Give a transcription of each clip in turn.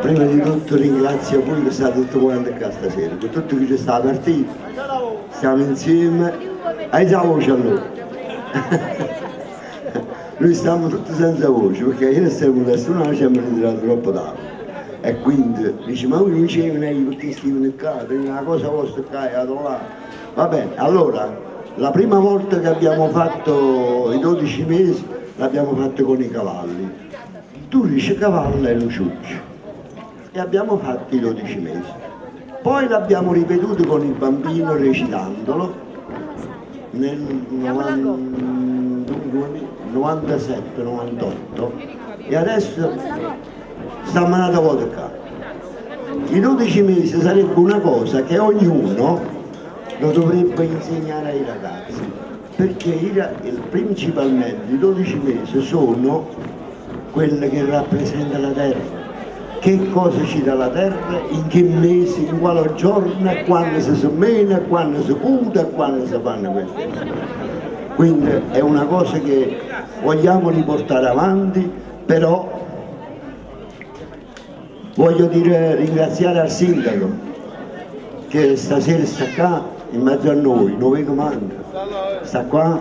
prima di tutto ringrazio voi che state tutti quanti qua stasera, per tutto che ci sta partito, siamo insieme, hai già voce allora. Noi stiamo tutti senza voce, perché ieri siamo da suonare ci abbiamo ritirato troppo tardi. E quindi dice, ma voi non dicevano perché scrivono qua, una cosa vostra qua e la là. Va bene, allora, la prima volta che abbiamo fatto i 12 mesi l'abbiamo fatto con i cavalli. Tu dici cavallo e lo ciucci. E abbiamo fatto i 12 mesi. Poi l'abbiamo ripetuto con il bambino recitandolo nel 97-98 e adesso stiamo andando a volta qua. I 12 mesi sarebbe una cosa che ognuno lo dovrebbe insegnare ai ragazzi, perché principalmente i 12 mesi sono quelle che rappresenta la terra. Che cosa ci dà la terra, in che mese, in quale giorno, quando si semina, quando si puta, quando si fanno queste cose. Quindi è una cosa che vogliamo riportare avanti, però voglio ringraziare al sindaco che stasera sta qua in mezzo a noi, non vedo manca, sta qua,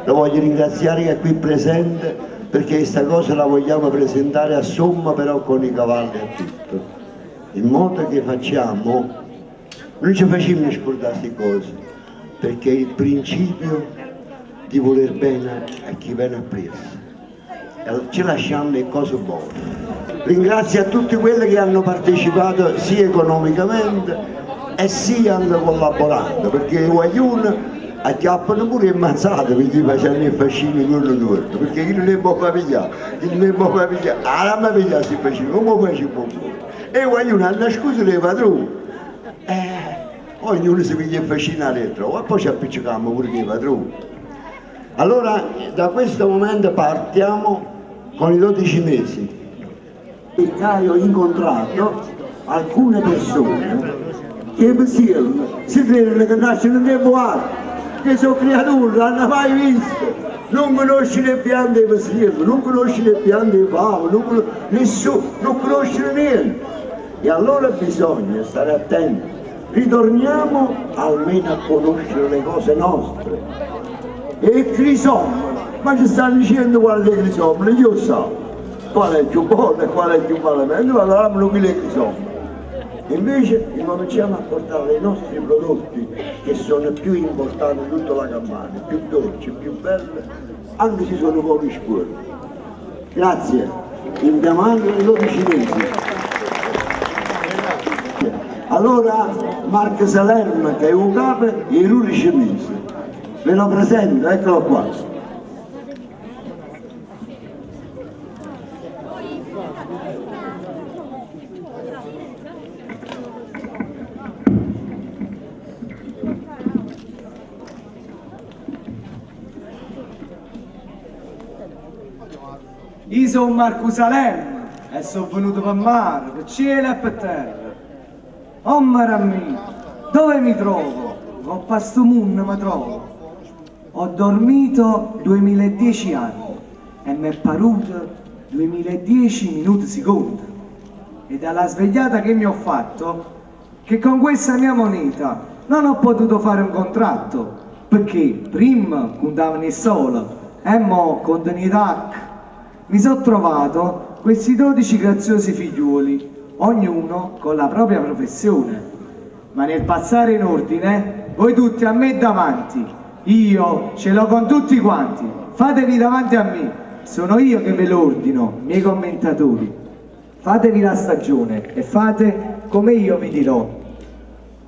lo voglio ringraziare che è qui presente, perché questa cosa la vogliamo presentare a somma però con i cavalli e tutto, in modo che facciamo, non ci facciamo scordare queste cose, perché è il principio di voler bene a chi viene appresso, ci lasciamo le cose buone. Ringrazio a tutti quelli che hanno partecipato sia economicamente e sia anche collaborando, perché i guaglioni acchiappano pure ammazzate perché facevano i fascini con loro, perché io non ne può pigliare, ah non mi pigliare si faceva, come facevo e i guaglioni hanno scusa dei padroni, ognuno si piglia il fascino dentro e poi ci appicciamo pure i padroni. Allora da questo momento partiamo con i 12 mesi. Ho incontrato alcune persone che si credono che nascono nel boato, che sono creature, non hanno mai visto, non conoscono le piante di vesiello, non conoscono le piante di favo, nessuno, non conoscono niente. E allora bisogna stare attenti, ritorniamo almeno a conoscere le cose nostre. E il crisomolo, ma ci stanno dicendo qual è il crisomolo, io so qual è il più buono e qual è il più malamente, ma allora qui le crisomolo. Invece cominciamo a portare i nostri prodotti che sono più importanti in tutta la Campania, più dolci, più belle, anche se sono pochi scuri. Grazie, andiamo anche nei 12 mesi. Allora Marco Salerno, che è un capo, e i 12 mesi. Ve lo presento, eccolo qua. Io sono Marco Salerno e sono venuto per mare, per cielo e per terra. Oh mare mio, dove mi trovo? Ho passato mondo mi trovo. Ho dormito 2010 anni e mi è paruto 2010 minuti secondi. E dalla svegliata che mi ho fatto, che con questa mia moneta non ho potuto fare un contratto, perché prima contavano il sole e mo contano i tac. Mi sono trovato questi 12 graziosi figliuoli, ognuno con la propria professione. Ma nel passare in ordine, voi tutti a me davanti, io ce l'ho con tutti quanti, fatevi davanti a me, sono io che ve lo ordino, miei commentatori. Fatevi la stagione e fate come io vi dirò.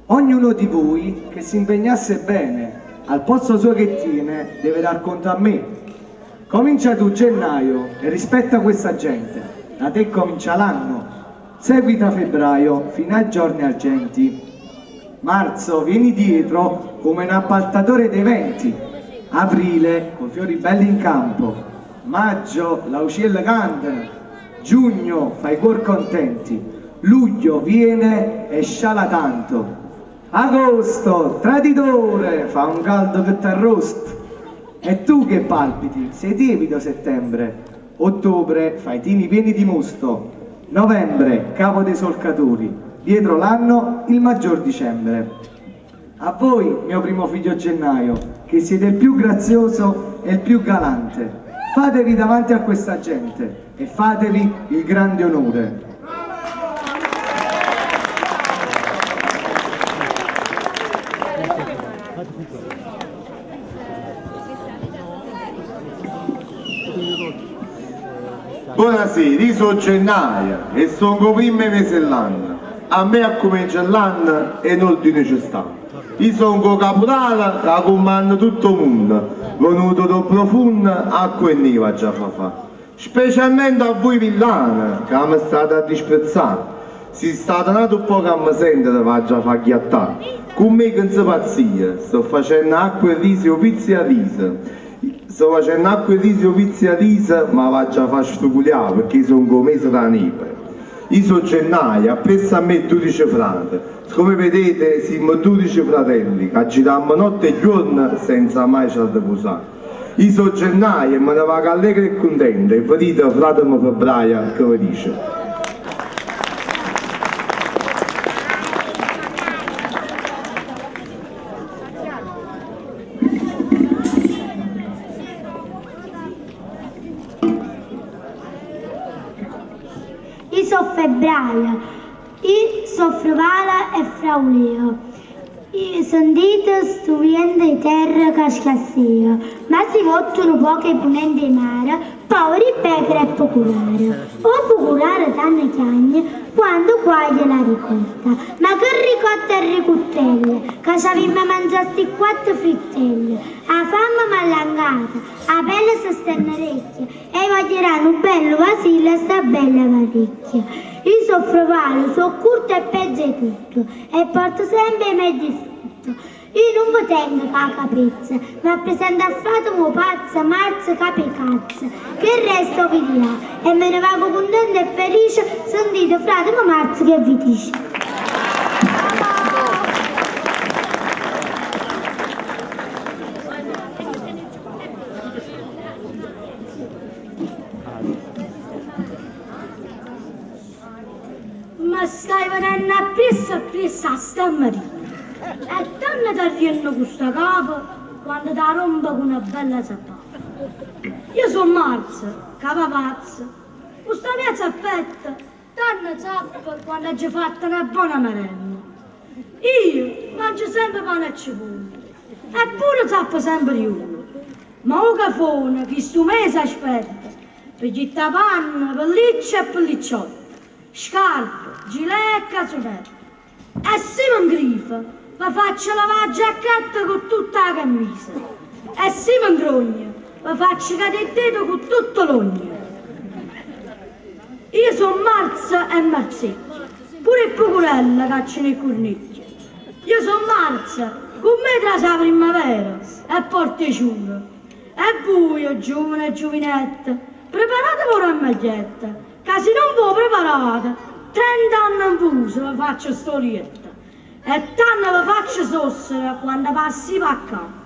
Ognuno di voi che si impegnasse bene, al posto suo che tiene, deve dar conto a me. Comincia tu gennaio e rispetta questa gente, da te comincia l'anno, seguita febbraio fino ai giorni argenti. Marzo vieni dietro come un appaltatore dei venti, aprile con fiori belli in campo, maggio la uccelli cantano, giugno fai cuor contenti, luglio viene e sciala tanto, agosto traditore fa un caldo che t'arrosta. E tu che palpiti, sei tiepido settembre, ottobre fai tini pieni di mosto, Novembre, capo dei solcatori, dietro l'anno il maggior dicembre. A voi, mio primo figlio Gennaio, che siete il più grazioso e il più galante, fatevi davanti a questa gente e fatevi il grande onore. Buonasera, io sono Gennaio e sono il primo mese dell'anno. A me comincia l'anno e non di necessità. Io sono il caporale che comanda tutto il mondo, venuto da profondo a quelli che già fa. Specialmente a voi villani che mi state a disprezzare. Si state nati un po' che mi sentite che già fa ghiattare. Con me che non si pazzia, sto facendo acqua e riso, pizzi a riso. Sto facendo acqua e riso, pizzi a riso, ma va già a far stuculiare perché sono come mese da Nepe. Io sono Gennaio, appresso a me 12 frati. Come vedete siamo 12 fratelli che giriamo notte e giorno senza mai ci posare. Io sono Gennaio e me ne vado allegro e contento e vedete fratello febbraio che vi dice. Io sono febbraio, io sono fruvala e fraulio. Io sentite sto vento di terra che scassia, ma si votano poche punenti di mare, poveri pecore e procurare. O procurare tante chiagne quando guaglia la ricotta. Ma che ricotta e ricottelle, che ci avevamo mangiati 4 frittelle, la fame malangata, la pelle si stennerecchia e voglieranno un bello vasile e sta bella vaticchia. Io sono frovale, sono curto e peggio di tutto e porto sempre i miei difetti. Io non vi tengo la capezza, ma presento a frate mio pazzo, marzo, capi cazzo, che il resto vi dirà e me ne vado contento e felice, sentite frate mio marzo che vi dice. Ma stai venendo appresso a sta Maria. E tanto ti rienno questa capo quando ti rompo con una bella zappata. Io sono Marzo, capapazzo. Questa mia zappetta, tanto zappa quando hai fatto una buona merenda. Io mangio sempre pane e cipolla. Eppure zappo sempre uno. Ma un cafone che sto mese aspetta, perché la panna, pelliccia e pellicciotto. Scarpe, gilet e casonetto. E se mi ingrifa, mi faccio lavare giacchetta con tutta la camisa. E se mi ingrogna, mi faccio cadere il dito con tutto l'ogno. Io sono Marzo e Marzecchio, pure il Pucurella caccia nei cornicchi. Io sono Marzo, con me tra la primavera e porto i ciuri. E voi, giovane e giovinette, preparatevi una maglietta, che se non vi preparate, 30 anni in fuso vi faccio storietta. E tanto vi faccio sossere quando passi va accanto.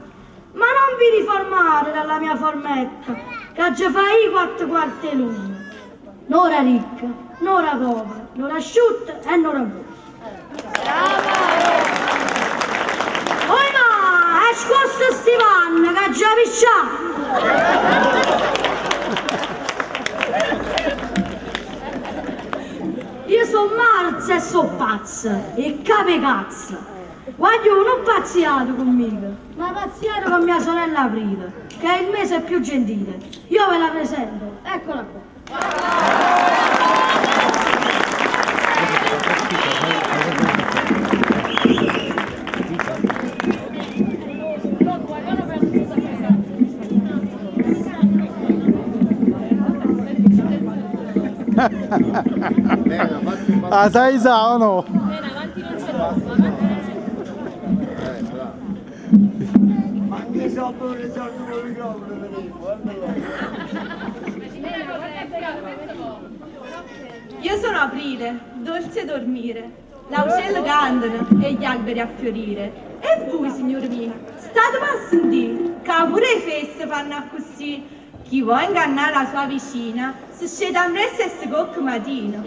Ma non vi riformate dalla mia formetta, che già fai 4 quarti l'uno. N'ora ricca, n'ora povera, n'ora asciutta e n'ora buona. Oi ma, è scosso Stivanna, che già pisciato. Io sono Marzo e sono pazza, e cape cazzo. Voglio non pazziato conmigo, ma pazziato con mia sorella Aprile, che è il mese più gentile. Io ve la presento, eccola qua. Ah, sai sa o no? Anche se ho risolto il microfono, Io sono Aprile, dolce dormire, l'aucello cantano e gli alberi a fiorire. E voi, signore mie, state a sentire, che pure le feste fanno così. Chi vuole ingannare la sua vicina, si scende a presto e si cocca mattina.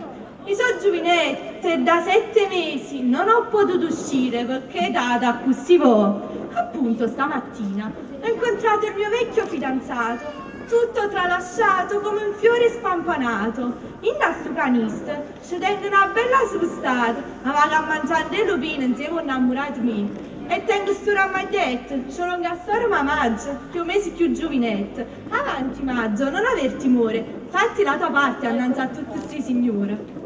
Io sono giovinetta e da 7 mesi non ho potuto uscire perché è data così po'. Appunto stamattina ho incontrato il mio vecchio fidanzato, tutto tralasciato come un fiore spampanato. In sto canista ci tengo una bella spostata, ma vado a mangiare le lupine insieme a un innamorato mio. E tengo sto ramaglietto, c'ho un gassoro ma maggio, più mesi più giovinetto. Avanti Maggio, non aver timore, fatti la tua parte annanzi a tutti questi signori.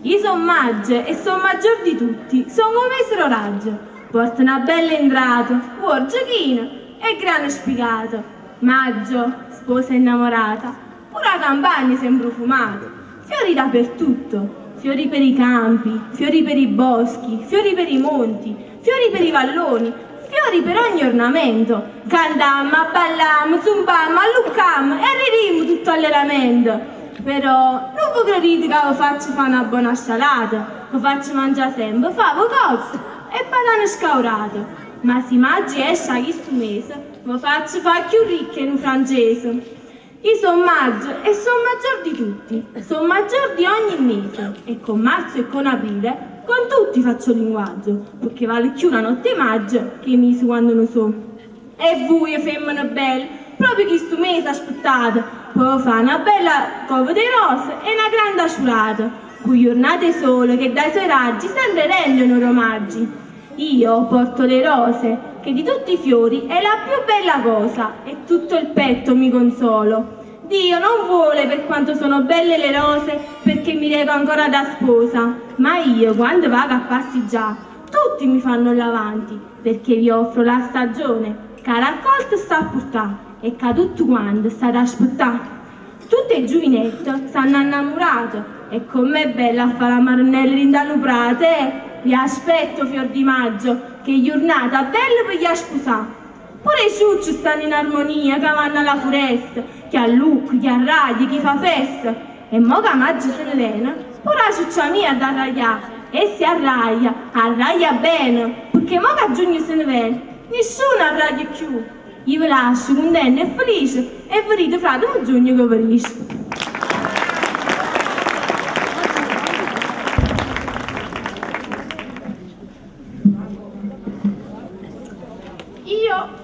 Io sono Maggio e sono maggior di tutti, sono come Mesro Raggio. Porto una bella entrata, vuol giochino e grano spiegato. Maggio, sposa innamorata, pure la campagna sembra fumata. Fiori dappertutto, fiori per i campi, fiori per i boschi, fiori per i monti, fiori per i valloni, fiori per ogni ornamento. Cantammo, ballammo, zumbammo, alluccammo e ridimmo tutto all'elamento. Però non vi credete che vi faccio fare una buona scialata, vi faccio mangiare sempre favo cotto e banane scaurate. Ma se Maggi esce a questo mese, vi faccio fare più ricche in francese. Io sono Maggio e sono maggior di tutti, sono maggior di ogni mese e con marzo e con aprile con tutti faccio linguaggio, perché vale più una notte maggio che i mesi quando non so. E voi femmine belle, proprio questo mese aspettate, poi fa una bella cova di rose e una grande asciurata, con giornate sole che dai suoi raggi sempre rendono omaggi. Io porto le rose, che di tutti i fiori è la più bella cosa, e tutto il petto mi consolo. Dio non vuole per quanto sono belle le rose, perché mi reco ancora da sposa, ma io quando vado a passeggiare, tutti mi fanno l'avanti, perché vi offro la stagione, che la raccolta sta a portare, e che tutto quanto sta ad aspettare. Tutte le giovinette stanno innamorate, e com'è bella a fare la marinella rindaluprate, Vi aspetto, fior di maggio, che giornata bella per gli sposare. Pure i ciucci stanno in armonia, che vanno alla foresta, chi ha lucchi, chi ha ragli, chi fa festa. E mo che maggio se ne viene, pure la ciuccia mia da arraiare, e si arraia bene, perché mo che a giugno se ne viene, nessuno arraia più. Io vi lascio contenta e felice, e vedete frate un giugno che verisce.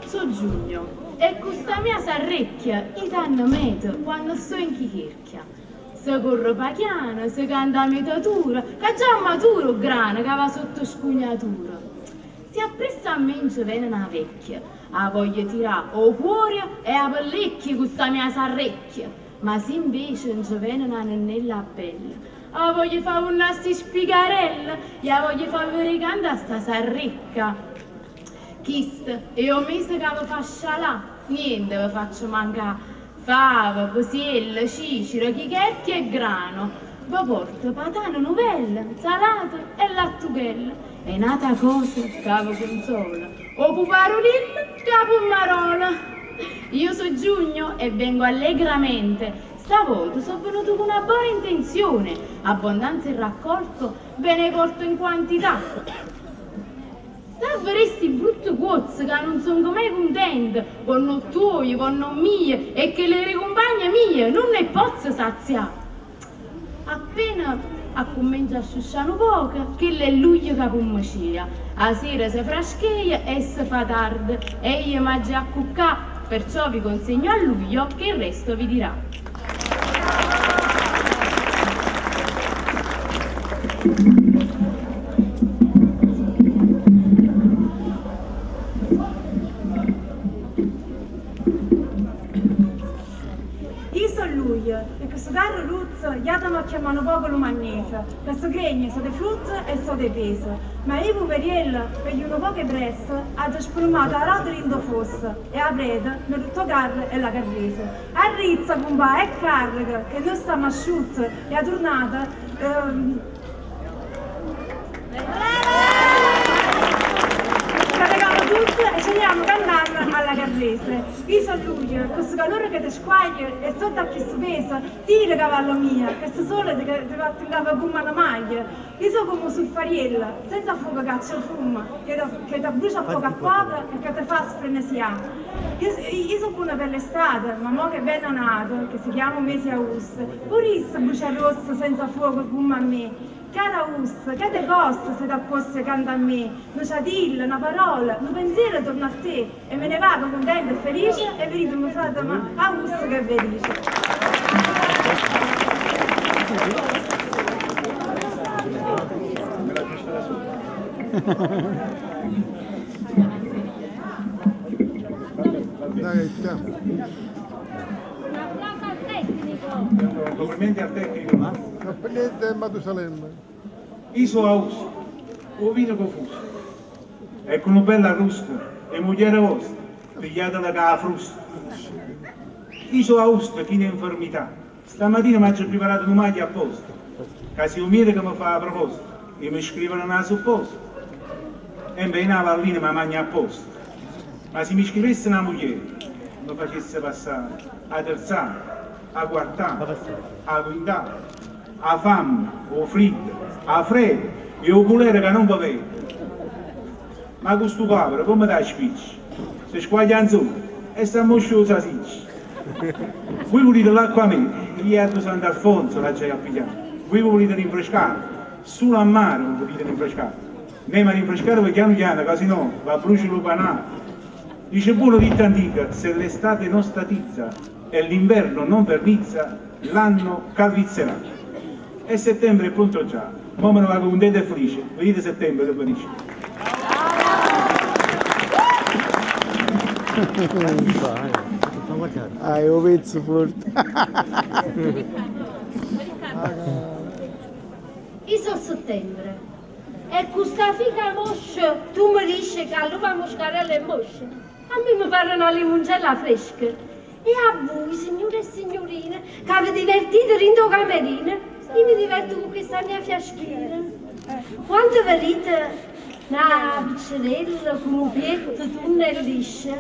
Sono Giugno e questa mia s'arrecchia i danno meta quando sto in chicherchia. Se corro pachiana, se canta a metatura, che già maturo grana che va sotto scugnatura. Si appresta a me viene una vecchia, a voglia tirare o cuore e a pellecchia questa mia s'arrecchia. Ma se invece viene una nannella bella, a voglia fare un nasti spigarella e a voglia fare vedere canta sta s'arrecca. Chist, e ho messo che vi fa scialà, niente vi faccio mancare. Fava, posiella, cicero, chicherchia e grano. Vi porto patane novelle, salate e lattughelle. È nata cosa che vi consola. O puparolilla che pumarola. Io sono Giugno e vengo allegramente. Stavolta sono venuto con una buona intenzione. Abbondanza e raccolto ve ne porto in quantità. Avresti brutto cozze che non sono mai contenta, con non tuoi, con non mie, e che le ricompagne mie non ne posso saziare. Appena comincia a sciusciare un poco, che le luglio che pommacia. A sera si frascheia e si fa tardi, e io mangio a cuccà, perciò vi consegno a luglio che il resto vi dirà. E questo carro Luzzo, gli altri chiamano poco lo magnese, questo gregno so di frutto e so di peso, ma io poveriello, per gli uno poche presso, ha già sprumato la roda in do fosse, e a prete, nel tutto carro e la carrese. Arrizza, pompa, e carica, che non sta asciutto, e a tornata, caricamo tutto e ci andiamo a cantare alla carrese. paese. Io sono lui, questo calore che ti squaglia e sotto a chi si pesa, tira cavallo mia, questo sole ti va in capo come una maglia. Io sono come sul fariella, senza fuoco caccia il fumo, che ti brucia poco a poco e che ti fa sfrenesiare. Io sono buona per l'estate, ma mo che è nato, che si chiama mese agosto, pure io brucia rosso senza fuoco come a me. Cara Us, che te costa se ti apposti canta a me? Non c'è dilla, una parola, un pensiero torna a te e me ne vado contenta e felice e venite mi fate ma a Us che felice. Dai, ciao. Complimenti al tecnico. Complimenti a Matusalemme. Io sono Aus, o vino confuso. Ecco una bella rusca e moglie vostra, pigliatela che la frusta. Io sono Aus, chi è infermità. Stamattina mi ho preparato una maglia apposta. Che si umile che mi fa la proposta e mi scrivono una supposta. E beh, una pallina mi mangia apposta. Ma se mi scrivesse una moglie, mi facesse passare a terzare, a guardare, a guidare, a fame, a freddo, a freddo e a culere che non va bene. Ma questo povero come da spicci? Si squaglia in su e sta mosciosa sicci. Voi volete l'acqua a me, io a Sant'Alfonso la c'è a pigliare. Voi volete rinfrescare, solo a mare non volete rinfrescare. Andiamo a rinfrescare perché piano piano, così no, va a bruciare il panale. Dice buono ditta antica, se l'estate non statizza e l'inverno non vernizza, l'anno calvizzerà. E settembre è pronto già, ma me ne va con dente felice, vedete settembre che finisce. Ah, io pezzo forte. Io sono settembre e questa figa moscia tu mi dici che allora moscarella e moscia. A me mi pare una limoncello fresca. E a voi, signore e signorine, che avete divertito in camerina, io mi diverto con questa mia fiaschina. Quando vedete una piccerella con un pietto tunna e liscia,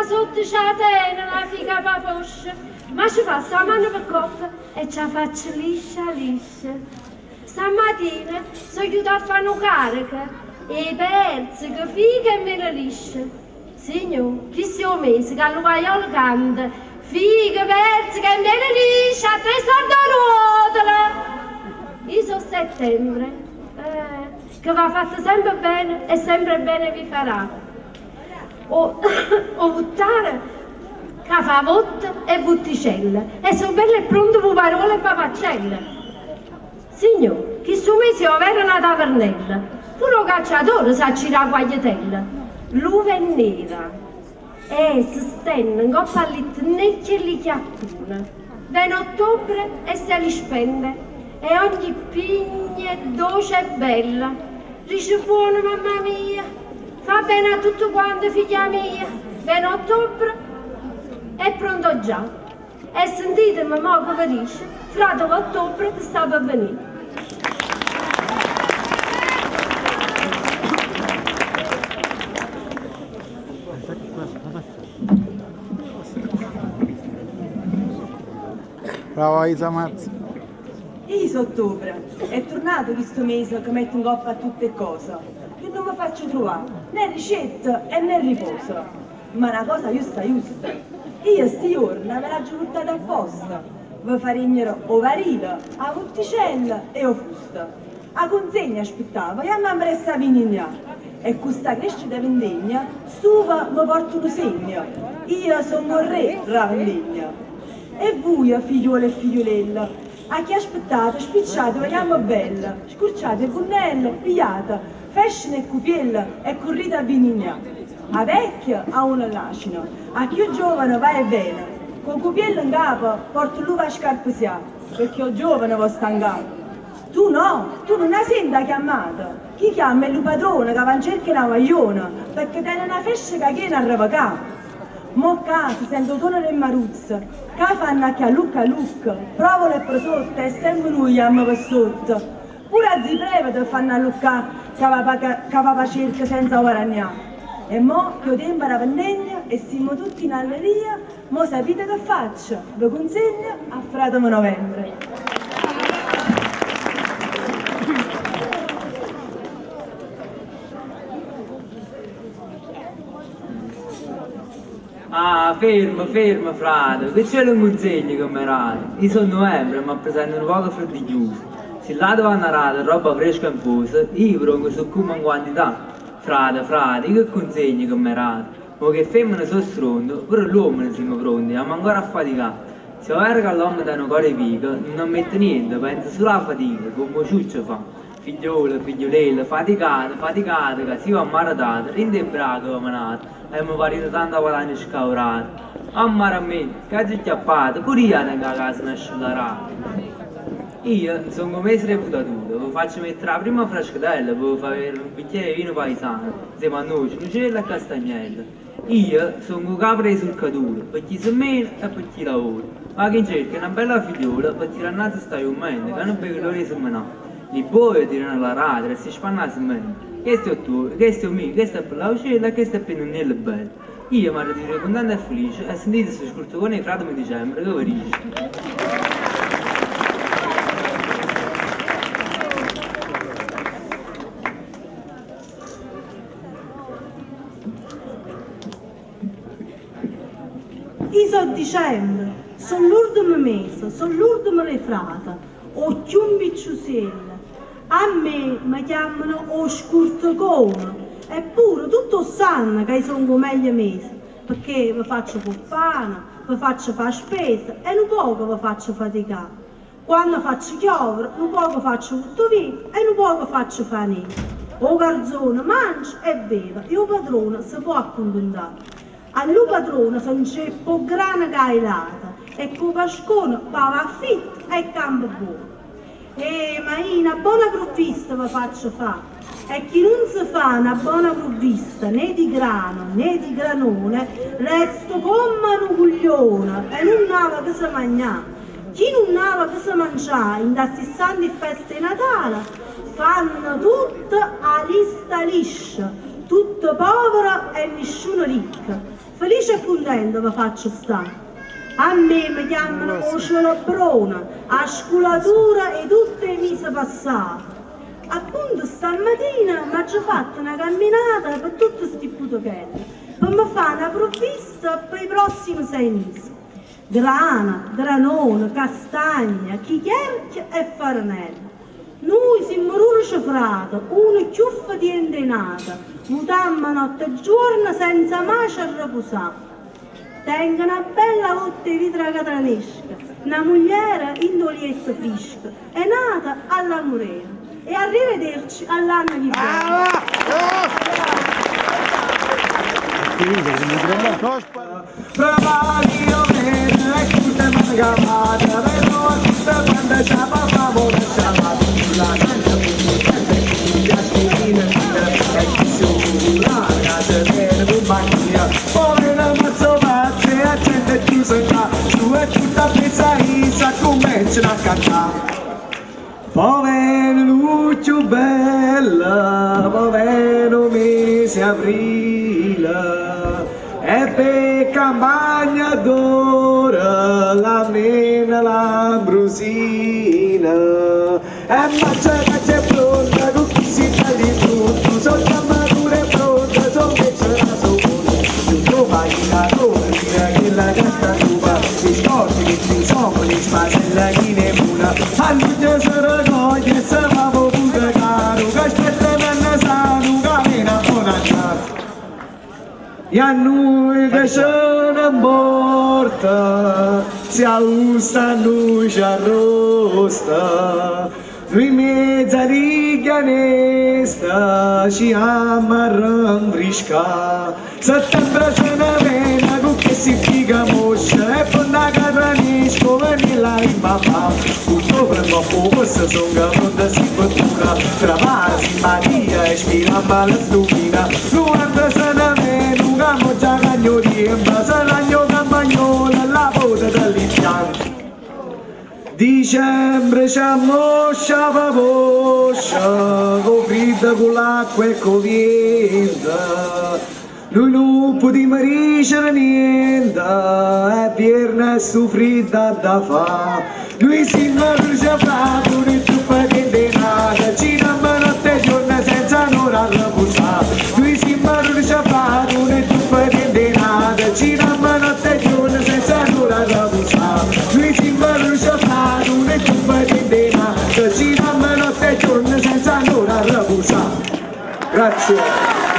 sotto c'è la tena, la figa paposcia, ma ci passa la mano per coppa e ci faccio liscia liscia. Stamattina sono aiutato a fare una carica e perse che figa e mela liscia. Signor, chi si è messo che al vaiolo canta, figa, perse che mela liscia, a 3 sordi ruotola. Io sono settembre, che va fatto sempre bene e sempre bene vi farà. O buttare che fa votta e vutticella e sono belle e pronte per parole e papaccelle. Signor, chi su mesi avere una tavernella, pure un cacciatore sa girare la guagliatella. L'uva è nera e si stende in coppa all'itnecchia e li chiattuna. Viene ottobre e se li spende e ogni pigna è dolce e bella. Dice buona mamma mia, fa bene a tutto quanto figlia mia. Viene ottobre è pronto già e sentitemi mo che vi dice, fra 2 ottobre che sta per venire. Brava Isa Mazzi. Io sono ottobre, è tornato questo mese che metto in coppa a tutte cose. Io non mi faccio trovare né ricette e né riposo. Ma una cosa giusta. Io sti giorni me la giurtata apposta. Vi faregnero o varila, a mutticella e o fusta. A consegna aspettavo e a me presta vinigna. E questa crescita vendegna, stuva mi porta un segno. Io sono un re, ravendegna. E voi, figliuole e figliolella, a chi aspettate, spicciate, vogliamo bella, scurciate il cunnello, pigliate, fescine e cupiella e corrite a vinigna. A vecchia ha una lacina, a chi è giovane va e bene, con cupiello in capo porta l'uva a scarpe sia, perché ho giovane va stancato. Tu no, tu non la senti chiamata, chi chiama è il padrone che va in cerca una magliona, perché tiene una fescia che viene a revocare. Mo casa sento tonere e maruzza, che fanno a lucca, provano e prosotto e sempre lui chiama per sotto. Pure a zipreve fanno a lucca che va cerca senza guadagnare. E mo che ho tempo era vendegna e siamo tutti in alleria, mo sapete che faccio? Vi consegno a Fratamo Novembre. Ah, fermo, frate, che c'è un consegno camerale? Io sono novembre, ma presento un poco freddiglioso. Se là vanno a rada roba fresca in posa, io provo su come in quantità. Frate, io che consegno camerale? Ma che femmine sono stronde, però l'uomo ne siamo pronti, siamo ancora affaticati. Se verga l'uomo da una cuore pica, non mette niente, pensa solo alla fatica, come ciuccio fa. Figliolelle, faticate, che si va ammaratata, rende braco come nato, e mi parito tanta guadagno scaurato. Ammara a me, che ci chiappate, pure io tengo a casa una scellerata. Io sono come essere buttatura, vi faccio mettere la prima fraschetella per fare un bicchiere di vino paesano, insieme a noce, nucella e castagnella. Io sono un capre sul caduto, per chi si mena e per chi lavora. Ma chi cerca una bella figliola per tirare a naso stai un momento, che non per loro si menano. Li buoi tirano alla radra e si spanna a me. Questo è tuo, questo è mio, questo è per la uccella e questo è per non è bello. Io mi ritiro contento e felice e sentite questo scurtone di Fratamo dicembre che verisce. Io sono dicembre, sono l'ultimo mese, sono l'ultimo le frate, ho chiumbicciusella. A me mi chiamano o scurtocone, eppure tutto sanno che sono meglio mesi, perché vi faccio coppana, vi faccio fare spese e un poco vi faccio faticare. Quando faccio chiovere, un poco faccio tutto vino e un poco faccio fare niente. O garzone mangia e beve, e o padrone si può accontentare. Allo padrone si inceppa grana cailata e con pascone va affitto e campo buono. Ma io una buona provvista vi faccio fare. E chi non si fa una buona provvista né di grano né di granone, resto come un cuglione e non ha che si mangiare. Chi non ha che si mangiare in da 60 feste di Natale, fanno tutto a lista liscia, tutto povero e nessuno ricco. Felice e contento vi faccio stare. A me mi chiamano o celobrona, a sculatura e tutte le mise passate. Appunto stamattina mi ha già fatto una camminata per tutti questi putochelli, per mi fare una provvista per i prossimi 6 mesi. Grana, granone, castagna, chicherchia e farinella. Noi siamo ruci frati, una chiuffa di endenata, mutammo notte e giorno senza mai ci riposare. Tengo una bella botte di vitra catranesca, una mogliera indolietta fresca, è nata alla Morena. E arrivederci all'anno di Povero Lucio bella, povero mese aprile, e per campagna d'ora la mena l'ambrosina, e mangia che c'è pronta con chi si fa di tutto, sotto armatura è pronta, sono invece la sopra, tutto vai in calore, tira che la casta tua, mi scordi che ti insomma, mi spasella chi ne muna, a luglio si raccoglie, se va pure caro, che aspetta che sanno, che viene a buona annata. E a noi che ce ne porta, si austa a noi ci arrosta, noi mezza riglia onesta ci amarram frisca. Settembre se ne viene con che si figa moscia e poi una carranisco e la rimbamba. Ottobre ma poco se sono pronta si fattura, travare simpatia e spiramba la stupina. Novembre se ne viene un gamo già cagno riempia, se l'agno campagnola la boda dell'impianto. Dicembre ci ammoscia favoscia, con fredda con l'acqua e con vento. Noi non potremmo ricevere niente, è viernes e soffrita da fa. Noi siamo bruciati, noi truppa che denata, ci dammo notte e giorno senza un'ora a riposare. Noi siamo bruciati, noi truppa che denata, ci dammo notte e giorno senza un'ora a riposare. Noi siamo bruciati, noi truppa che denata, ci dammo notte e giorno senza un'ora a riposare. Grazie.